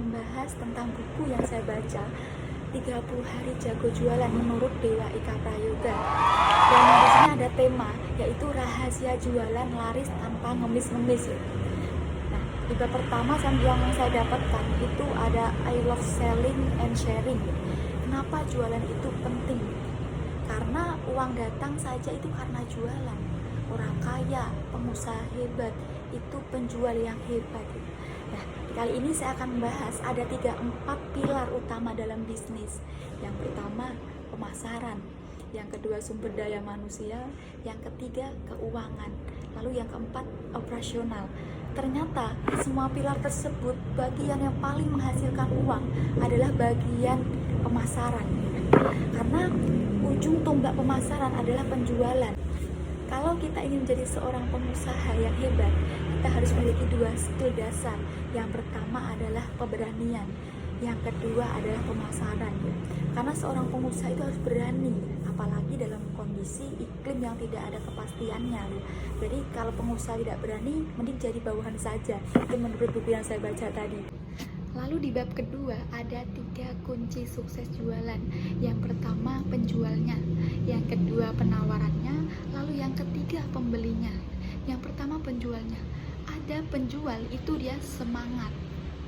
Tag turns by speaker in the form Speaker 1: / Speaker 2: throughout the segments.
Speaker 1: membahas tentang buku yang saya baca, 30 Hari Jago Jualan menurut Dewa Ika Prayoga. Dan di sini ada tema, yaitu rahasia jualan laris tanpa ngemis-ngemis. Nah, di bab pertama yang saya dapatkan itu ada I love selling and sharing. Kenapa jualan itu penting? Karena uang datang saja itu karena jualan. Orang kaya, pengusaha hebat, itu penjual yang hebat. Nah, kali ini saya akan membahas ada 3-4 pilar utama dalam bisnis. Yang pertama, pemasaran. Yang kedua, sumber daya manusia. Yang ketiga, keuangan. Lalu yang keempat, operasional. Ternyata semua pilar tersebut, bagian yang paling menghasilkan uang adalah bagian pemasaran. Karena ujung tombak pemasaran adalah penjualan. Kalau kita ingin menjadi seorang pengusaha yang hebat, kita harus memiliki 2 skill dasar. Yang pertama adalah keberanian, yang kedua adalah pemasaran. Karena seorang pengusaha itu harus berani, apalagi dalam kondisi iklim yang tidak ada kepastiannya. Jadi kalau pengusaha tidak berani, mending jadi bawahan saja. Itu menurut buku yang saya baca tadi. Lalu di bab kedua ada 3 kunci sukses jualan. Yang pertama penjualnya, yang kedua penawarannya, lalu yang ketiga pembelinya. Yang pertama penjualnya. Ada penjual itu dia semangat,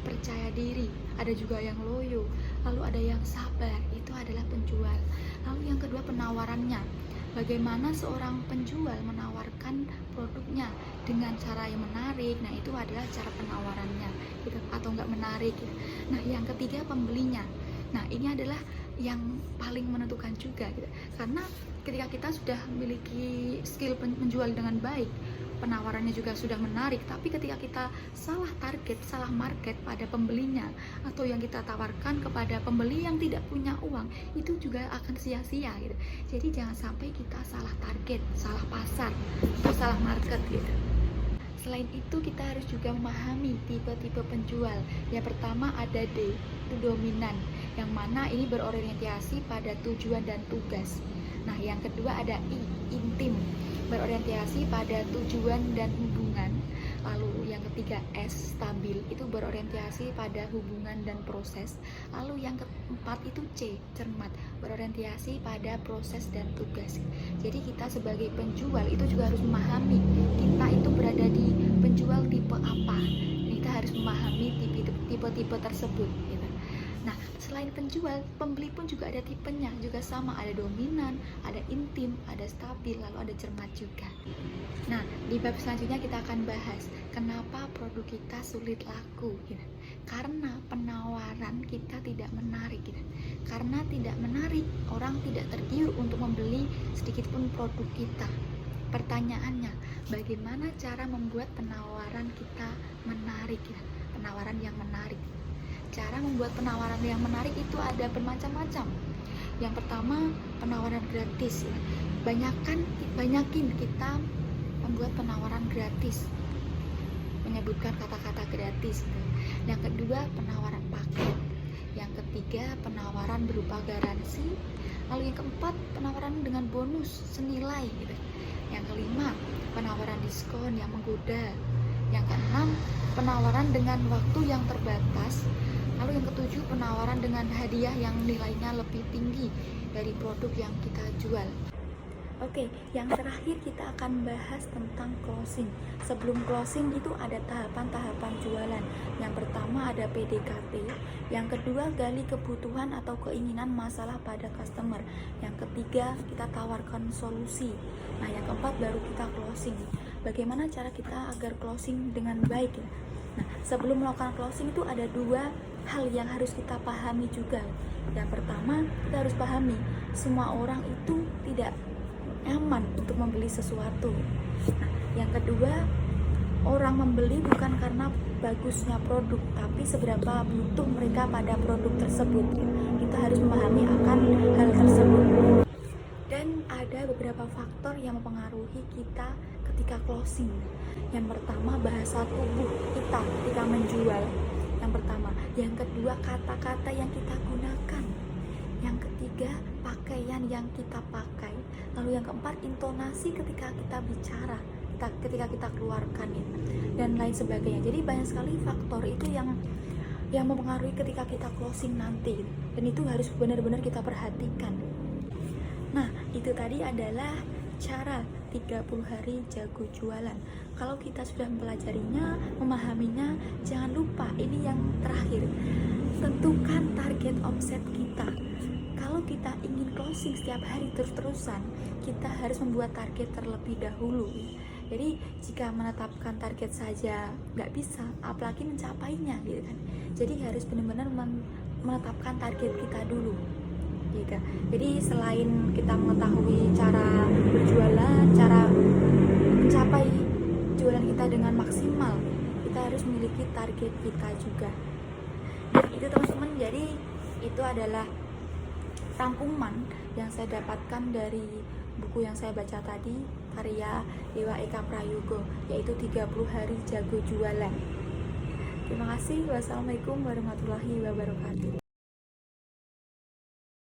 Speaker 1: percaya diri, ada juga yang loyo, lalu ada yang sabar, itu adalah penjual. Lalu yang kedua penawarannya. Bagaimana seorang penjual menawarkan produknya dengan cara yang menarik. Nah, itu adalah cara penawarannya gitu, atau enggak menarik gitu. Nah, yang ketiga pembelinya. Nah, ini adalah yang paling menentukan juga gitu. Karena ketika kita sudah memiliki skill menjual dengan baik, penawarannya juga sudah menarik, tapi ketika kita salah target, salah market pada pembelinya, atau yang kita tawarkan kepada pembeli yang tidak punya uang, itu juga akan sia-sia gitu. Jadi jangan sampai kita salah target, salah pasar, atau salah market gitu. Selain itu kita harus juga memahami tipe-tipe penjual. Yang pertama ada D, itu dominan, yang mana ini berorientasi pada tujuan dan tugas. Nah, yang kedua ada I, intim, berorientasi pada tujuan dan hubungan. Lalu yang ketiga S, stabil, itu berorientasi pada hubungan dan proses. Lalu yang keempat itu C, cermat, berorientasi pada proses dan tugas. Jadi kita sebagai penjual itu juga harus memahami kita itu berada di penjual tipe apa. Kita harus memahami tipe-tipe tersebut gitu. Nah, selain penjual, pembeli pun juga ada tipenya, juga sama, ada dominan, ada intim, ada stabil, lalu ada cermat juga. Nah, di bab selanjutnya kita akan bahas kenapa produk kita sulit laku gitu. Karena penawaran kita tidak menarik gitu. Karena tidak menarik, orang tidak tergiur untuk membeli sedikitpun produk kita. Pertanyaannya, bagaimana cara membuat penawaran kita menarik gitu? Penawaran yang menarik. Cara membuat penawaran yang menarik itu ada bermacam-macam. Yang pertama, penawaran gratis. Banyakin kita membuat penawaran gratis, menyebutkan kata-kata gratis. Yang kedua, penawaran paket. Yang ketiga, penawaran berupa garansi. Lalu yang keempat, penawaran dengan bonus senilai. Yang kelima, penawaran diskon yang menggoda. Yang keenam, penawaran dengan waktu yang terbatas. Lalu yang ketujuh, penawaran dengan hadiah yang nilainya lebih tinggi dari produk yang kita jual. Oke, yang terakhir kita akan bahas tentang closing. Sebelum closing itu ada tahapan-tahapan jualan. Yang pertama ada PDKT, yang kedua gali kebutuhan atau keinginan masalah pada customer. Yang ketiga kita tawarkan solusi. Nah, yang keempat baru kita closing. Bagaimana cara kita agar closing dengan baik ya? Nah, sebelum melakukan closing itu ada 2 hal yang harus kita pahami juga. Yang pertama, kita harus pahami semua orang itu tidak nyaman untuk membeli sesuatu. Nah, yang kedua, orang membeli bukan karena bagusnya produk, tapi seberapa butuh mereka pada produk tersebut. Kita harus memahami akan hal tersebut. Dan ada beberapa faktor yang mempengaruhi kita ketika closing. Yang pertama, bahasa tubuh kita ketika menjual. Yang pertama, yang kedua kata-kata yang kita gunakan, yang ketiga pakaian yang kita pakai, lalu yang keempat intonasi ketika kita bicara, ketika kita keluarkan dan lain sebagainya. Jadi banyak sekali faktor itu yang yang mempengaruhi ketika kita closing nanti, dan itu harus benar-benar kita perhatikan. Nah, itu tadi adalah cara 30 hari jago jualan. Kalau kita sudah mempelajarinya, memahaminya, jangan lupa ini yang terakhir, tentukan target omset kita. Kalau kita ingin closing setiap hari terus-terusan, kita harus membuat target terlebih dahulu. Jadi jika menetapkan target saja nggak bisa, apalagi mencapainya gitu kan. Jadi harus benar-benar menetapkan target kita dulu gitu. Jadi selain kita mengetahui cara berjualan, cara mencapai jualan kita dengan maksimal, kita harus memiliki target kita juga. Dan itu teman-teman, jadi itu adalah rangkuman yang saya dapatkan dari buku yang saya baca tadi, karya Dewa Eka Prayogo, yaitu 30 hari jago jualan. Terima kasih. Wassalamualaikum warahmatullahi wabarakatuh.